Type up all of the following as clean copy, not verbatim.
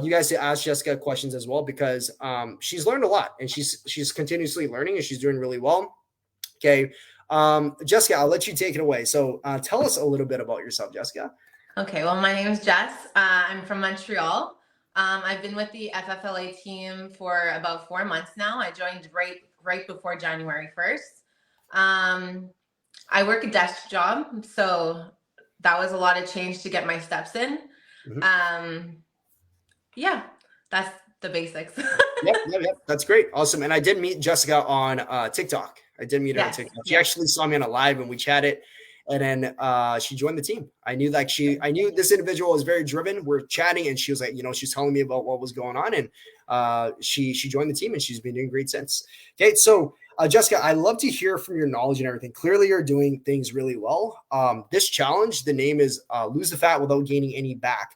you guys to ask Jessica questions as well because she's learned a lot and she's continuously learning and she's doing really well. Okay. Jessica, I'll let you take it away. So tell us a little bit about yourself, Jessica. Okay, well, my name is Jess. I'm from Montreal. I've been with the FFLA team for about 4 months now. I joined right before January 1st. I work a desk job, so that was a lot of change to get my steps in. Mhm. Yeah, that's the basics. Yep. That's great. Awesome. And I did meet Jessica on TikTok. I did meet her on Yes, TikTok. She yes. actually saw me on a live and we chatted. And then she joined the team. I knew this individual was very driven. We're chatting and she was like, she's telling me about what was going on. And she joined the team and she's been doing great since. Okay. So Jessica, I love to hear from your knowledge and everything. Clearly you're doing things really well. This challenge, the name is Lose the Fat Without Gaining Any Back.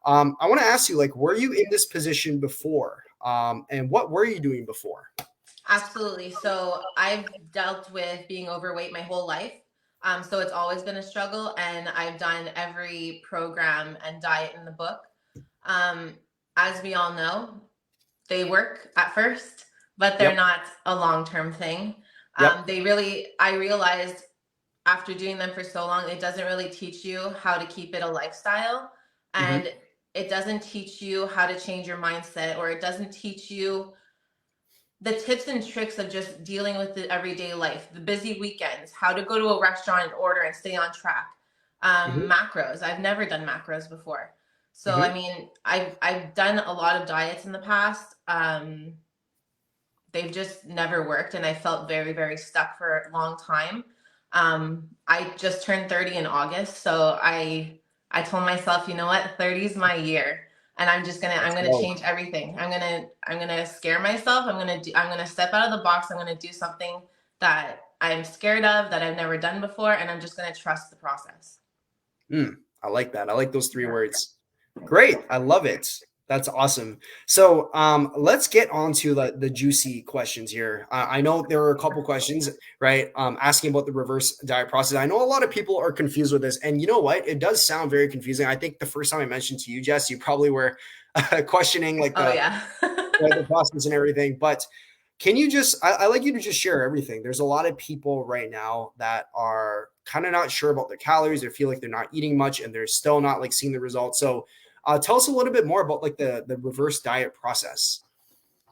I want to ask you, like, were you in this position before? And what were you doing before? Absolutely. So I've dealt with being overweight my whole life. So it's always been a struggle, and I've done every program and diet in the book. Um, as we all know, they work at first, but they're Yep. not a long-term thing. Yep. I realized after doing them for so long, it doesn't really teach you how to keep it a lifestyle. Mm-hmm. And it doesn't teach you how to change your mindset, or it doesn't teach you the tips and tricks of just dealing with the everyday life, the busy weekends, how to go to a restaurant and order and stay on track. Mm-hmm. Macros. I've never done macros before. So, Mm-hmm. I mean, I've done a lot of diets in the past. They've just never worked, and I felt very, very stuck for a long time. I just turned 30 in August, so I told myself, you know what, 30 is my year, and I'm gonna So, change everything. I'm gonna scare myself. I'm gonna step out of the box. I'm gonna do something that I'm scared of, that I've never done before, and I'm just gonna trust the process. I like that. I like those three words. Great. I love it. That's awesome. So let's get on to the juicy questions here. I know there are a couple questions, right? Asking about the reverse diet process. I know a lot of people are confused with this. And you know what? It does sound very confusing. I think the first time I mentioned to you, Jess, you probably were questioning like Oh yeah. the process and everything. But can you just, I like you to just share everything. There's a lot of people right now that are kind of not sure about their calories. They feel like they're not eating much and they're still not like seeing the results. So tell us a little bit more about like the reverse diet process.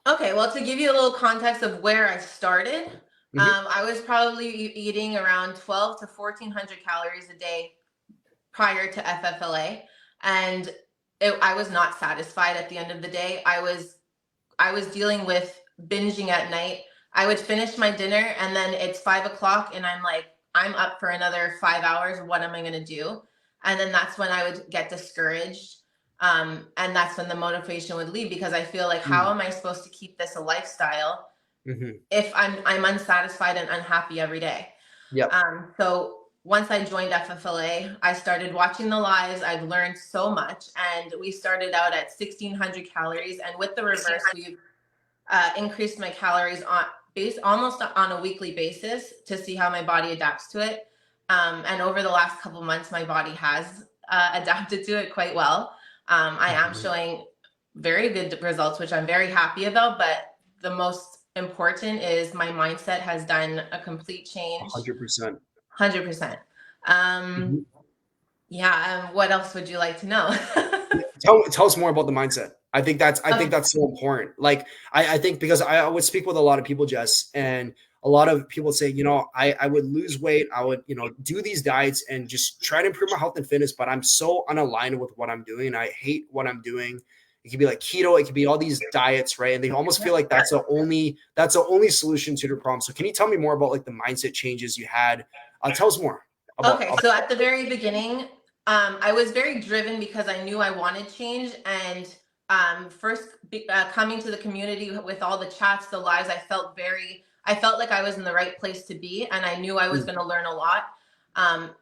Okay, well, to give you a little context of where I started, Mm-hmm. I was probably eating around 12 to 1400 calories a day prior to FFLA, and I was not satisfied at the end of the day. I was dealing with binging at night. I would finish my dinner, and then it's 5 o'clock, and I'm like, I'm up for another 5 hours. What am I going to do? And then that's when I would get discouraged. And that's when the motivation would leave, because I feel like, how am I supposed to keep this a lifestyle Mm-hmm. if I'm unsatisfied and unhappy every day? Yep. So once I joined FFLA, I started watching the lives. I've learned so much, and we started out at 1600 calories, and with the reverse, we've increased my calories on almost on a weekly basis to see how my body adapts to it. And over the last couple months, my body has adapted to it quite well. I am showing very good results, which I'm very happy about. But the most important is my mindset has done a complete change. 100%. 100%. Mhm. Yeah. What else would you like to know? Tell us more about the mindset. I think Okay. that's so important. Like I think because I would speak with a lot of people, Jess, and a lot of people say, I would lose weight, I would, do these diets and just try to improve my health and fitness, but I'm so unaligned with what I'm doing. And I hate what I'm doing. It could be like keto, it could be all these diets, right? And they almost feel like that's the only solution to the problem. So can you tell me more about like the mindset changes you had? Tell us more Okay, about so at the very beginning, I was very driven because I knew I wanted change. And coming to the community with all the chats, the lives, I felt like I was in the right place to be, and I knew I was Mm. going to learn a lot.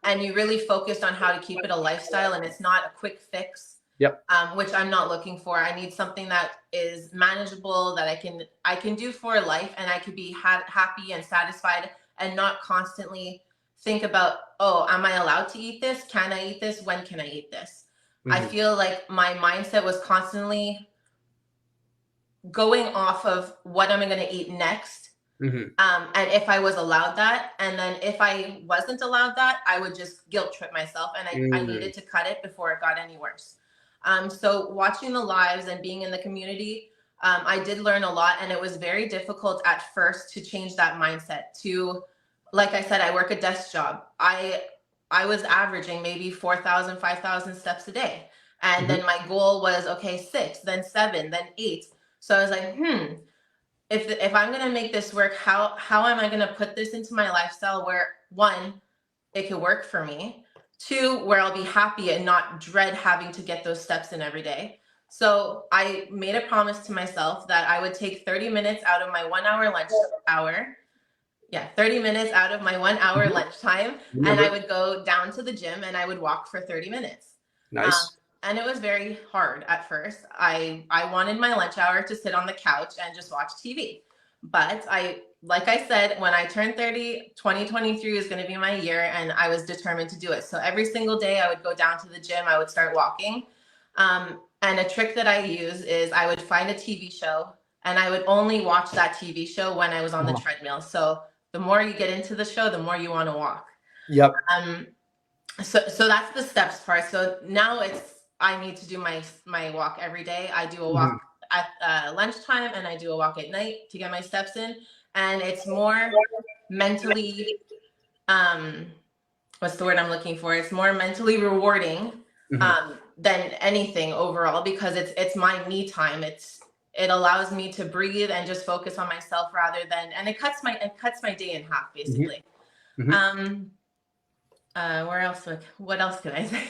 And you really focused on how to keep it a lifestyle, and it's not a quick fix, Yep. which I'm not looking for. I need something that is manageable, that I can do for life, and I could be happy and satisfied, and not constantly think about, oh, am I allowed to eat this? Can I eat this? When can I eat this? I Mhm. feel like my mindset was constantly going off of what am I going to eat next. Mhm. And if I was allowed that, and then if I wasn't allowed that, I would just guilt trip myself, and I Mm. needed to cut it before it got any worse. So watching the lives and being in the community, I did learn a lot, and it was very difficult at first to change that mindset. To, like I said, I work a desk job. I was averaging maybe 4,000, 5,000 steps a day, and Mhm. then my goal was okay, 6, then 7, then 8. So I was like, if I'm gonna make this work, how am I gonna put this into my lifestyle where, one, it could work for me, two, where I'll be happy and not dread having to get those steps in every day. So I made a promise to myself that I would take 30 minutes out of my 1 hour lunch hour. Yeah, 30 minutes out of my 1 hour Mhm. lunchtime, and I Remember? would go down to the gym and I would walk for 30 minutes. Um, Nice. and it was very hard at first. I wanted my lunch hour to sit on the couch and just watch TV. But like I said, when I turned 30, 2023 is going to be my year, and I was determined to do it. So every single day I would go down to the gym, I would start walking. And a trick that I use is I would find a TV show, and I would only watch that TV show when I was on the Uh-huh. treadmill. So the more you get into the show, the more you want to walk. Yep. Um, so that's the steps part. So now I need to do my walk every day. I do a Mhm. walk at lunchtime, and I do a walk at night to get my steps in. And it's more mentally, um, what's the word I'm looking for? It's more mentally rewarding Mhm. than anything overall, because it's my me time. It allows me to breathe and just focus on myself rather than, and it cuts my day in half Mhm. basically. Mhm. Um, where else? What else can I say?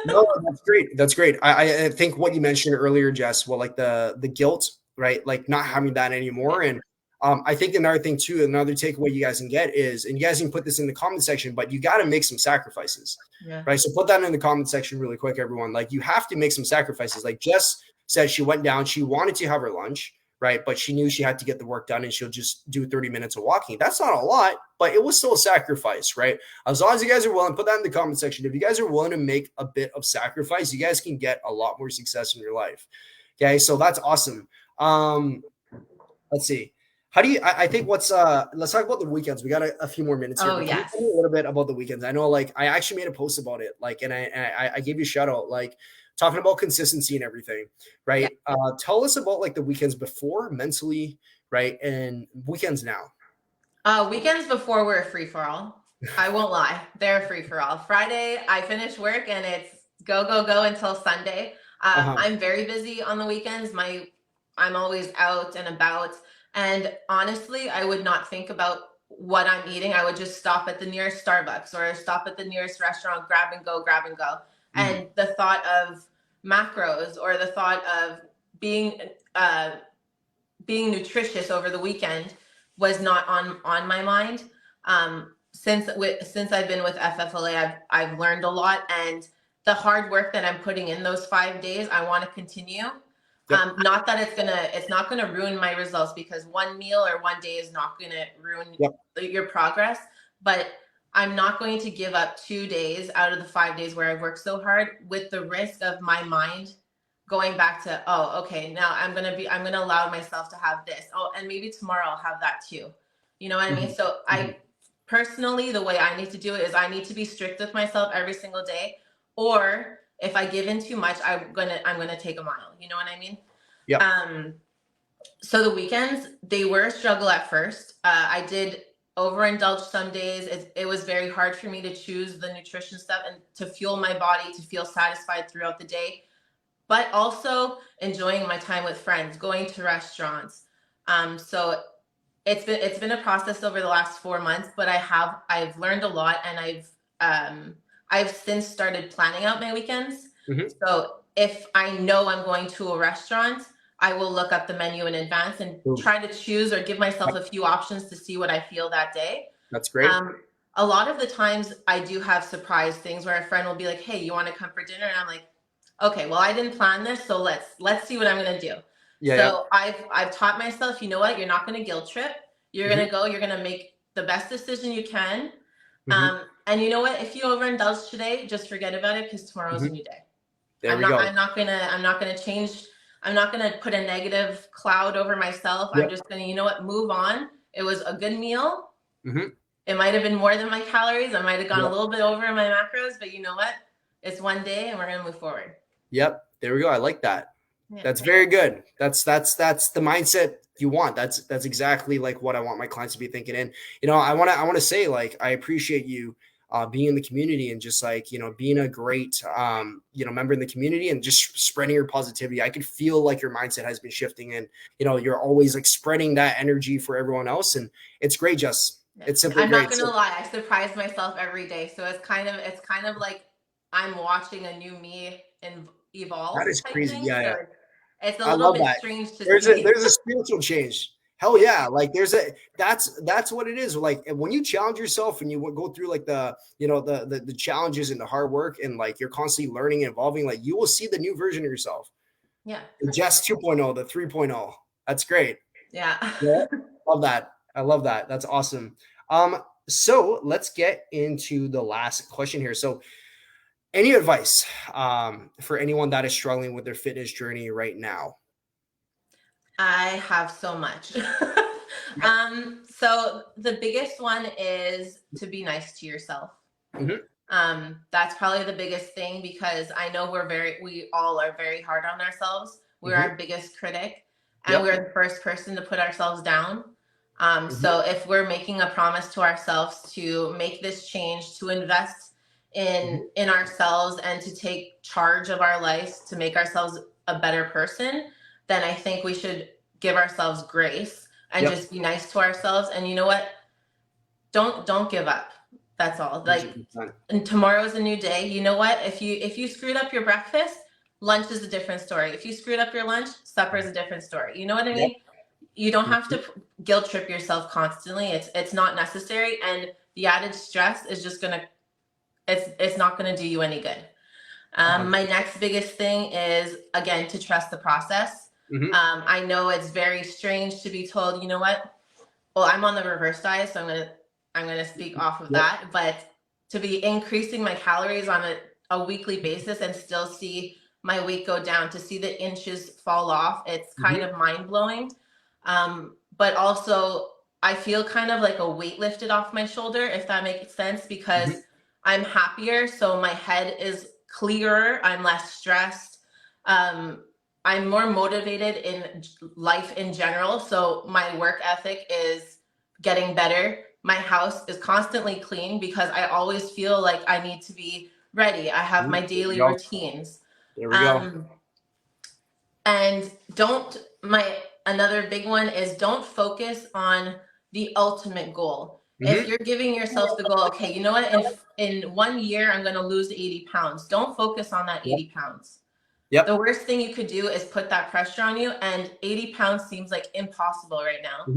No, that's great. That's great. I think what you mentioned earlier, Jess, well, like the guilt, right? Like not having that Yeah, anymore. And I think another thing too, another takeaway you guys can get is, and you guys can put this in the comment section, but you got to make some sacrifices, yeah, right? So put that in the comment section really quick, everyone. Like you have to make some sacrifices. Like Jess said, she went down, she wanted to have her lunch, right? But she knew she had to get the work done, and she'll just do 30 minutes of walking. That's not a lot, but it was still a sacrifice, right? As long as you guys are willing, put that in the comment section. If you guys are willing to make a bit of sacrifice, you guys can get a lot more success in your life. Okay, so that's awesome. Let's see. How do you? I think let's talk about the weekends. We got a few more minutes here, oh but can you tell me yes. a little bit about the weekends? I know, like, I actually made a post about it, like, and I gave you a shout out, like, talking about consistency and everything, Yeah. right? Tell us about like the weekends before mentally, right, and weekends now. Weekends before were a free for all. I won't lie, they're a free for all. Friday, I finish work and it's go go go until Sunday. Uh-huh. I'm very busy on the weekends. I'm always out and about, and honestly, I would not think about what I'm eating. I would just stop at the nearest Starbucks or stop at the nearest restaurant, grab and go, grab and go. Mhm. And the thought of macros or the thought of being uh, being nutritious over the weekend was not on my mind. Since I've been with FFLA, I've learned a lot, and the hard work that I'm putting in those 5 days, I want to continue. Yep. Not that it's not gonna ruin my results, because one meal or one day is not gonna ruin Yep. your progress, but I'm not going to give up 2 days out of the 5 days where I've worked so hard, with the risk of my mind going back to, oh, okay, now I'm gonna allow myself to have this. Oh, and maybe tomorrow I'll have that too. You know what I mean? Mhm. So Mhm. I personally, the way I need to do it is I need to be strict with myself every single day. Or if I give in too much, I'm gonna take a mile. You know what I mean? Yep. Um, so the weekends, they were a struggle at first. I did overindulge some days. It was very hard for me to choose the nutrition stuff and to fuel my body to feel satisfied throughout the day, but also enjoying my time with friends, going to restaurants. So it's been a process over the last 4 months, but I've learned a lot, and I've since started planning out my weekends. Mhm. So if I know I'm going to a restaurant, I will look up the menu in advance and Boom. try to choose or give myself a few options to see what I feel that day. That's great. Um, a lot of the times I do have surprise things where a friend will be like, "Hey, you want to come for dinner?" And I'm like, "Okay, well, I didn't plan this, so let's see what I'm gonna do." Yeah. Yeah. So I've taught myself, you know what, you're not gonna guilt trip. You're Mhm. gonna go, you're gonna make the best decision you can. Mhm. And you know what? If you overindulge today, just forget about it, because tomorrow's a Mhm. new day. There we go. I'm not gonna change. I'm not gonna put a negative cloud over myself. Yep. I'm just gonna, you know what, move on. It was a good meal. Mm-hmm. It might have been more than my calories. I might have gone Yep. a little bit over my macros, but you know what? It's one day and we're gonna move forward. Yep. There we go. I like that. Yeah. That's very good. That's the mindset you want. That's exactly like what I want my clients to be thinking. And, you know, I want to say, like, I appreciate you being in the community and just like, you know, being a great, you know, member in the community and just spreading your positivity. I could feel like your mindset has been shifting and, you know, you're always like spreading that energy for everyone else. And it's great, Jess. It's simply I'm great. not gonna lie, I surprise myself every day. So it's kind of like I'm watching a new me and evolve. That is crazy. Thing. Yeah, so yeah. it's a I little love bit that. strange to There's see. a spiritual change. Hell yeah. Like that's what it is. Like when you challenge yourself and you go through like the, you know, the challenges and the hard work and like you're constantly learning and evolving, like you will see the new version of yourself. Yeah. The Jess 2.0, the 3.0. That's great. Yeah. Love that. I love that. That's awesome. So let's get into the last question here. So any advice for anyone that is struggling with their fitness journey right now? I have so much. So the biggest one is to be nice to yourself. Mm-hmm. That's probably the biggest thing because I know we all are very hard on ourselves. We're Mm-hmm. our biggest critic and we're the first person to put ourselves down. So if we're making a promise to ourselves to make this change, to invest in ourselves and to take charge of our lives, to make ourselves a better person, then I think we should give ourselves grace and just be nice to ourselves. And you know what? Don't give up. That's all. Like, and tomorrow's a new day. You know what? If you screwed up your breakfast, lunch is a different story. If you screwed up your lunch, supper is a different story. You know what I mean? You don't have to guilt trip yourself constantly. It's not necessary. And the added stress is just it's not gonna do you any good. My next biggest thing is, again, to trust the process. I know it's very strange to be told, you know what? Well, I'm on the reverse diet, so I'm gonna speak off of that. But to be increasing my calories on a weekly basis and still see my weight go down, to see the inches fall off, it's kind of mind blowing. But also I feel kind of like a weight lifted off my shoulder, if that makes sense, because I'm happier. So my head is clearer. I'm less stressed. I'm more motivated in life in general. So my work ethic is getting better. My house is constantly clean because I always feel like I need to be ready. I have my daily routines. There we go. And another big one is don't focus on the ultimate goal. If you're giving yourself the goal, okay, you know what? In 1 year, I'm going to lose 80 pounds. Don't focus on that 80 pounds. The worst thing you could do is put that pressure on you. And 80 pounds seems like impossible right now.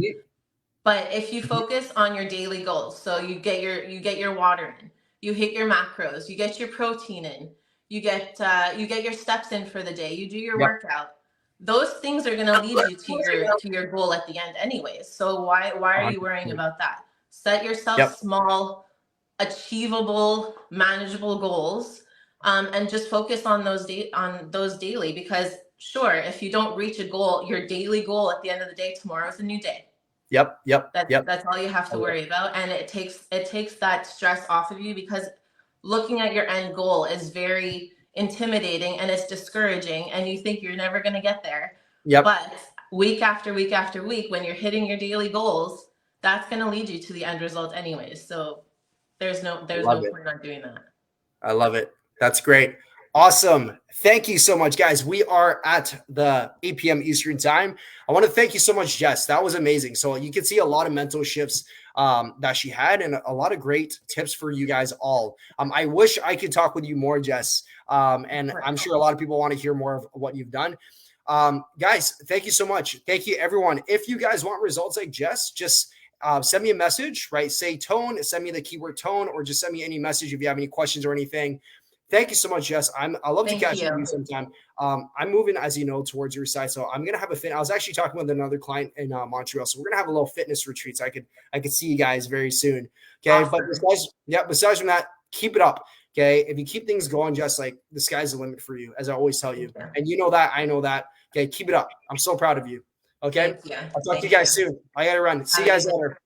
But if you focus on your daily goals, so you get your water in, you hit your macros, you get your protein in, you get your steps in for the day, you do your workout. Those things are going to lead you to your goal at the end anyways. So why are you worrying about that? Set yourself small, achievable, manageable goals, and just focus on those daily. Because sure, if you don't reach a goal, your daily goal at the end of the day, tomorrow's a new day. That's all you have to worry about, and it takes that stress off of you, because looking at your end goal is very intimidating and it's discouraging, and you think you're never going to get there. But week after week after week, when you're hitting your daily goals, that's going to lead you to the end result anyways. So there's no point on doing that. I love it. That's great. Awesome. Thank you so much, guys. We are at the 8 p.m. Eastern time. I want to thank you so much, Jess. That was amazing. So you can see a lot of mental shifts that she had, and a lot of great tips for you guys all. I wish I could talk with you more, Jess. And I'm sure a lot of people want to hear more of what you've done. Guys, thank you so much. Thank you, everyone. If you guys want results like Jess, just send me a message, right? Say tone, send me the keyword tone, or just send me any message if you have any questions or anything. Thank you so much, Jess. I love to catch up with you sometime. I'm moving, as you know, towards your side, so I'm gonna have I was actually talking with another client in Montreal, so we're gonna have a little fitness retreat. So I could see you guys very soon. Okay, awesome. But besides from that, keep it up. Okay. If you keep things going, just like the sky's the limit for you, as I always tell you. And you know that. I know that. Okay. Keep it up. I'm so proud of you. Okay. Thank you. I'll talk to you guys soon. I got to run. See you guys later.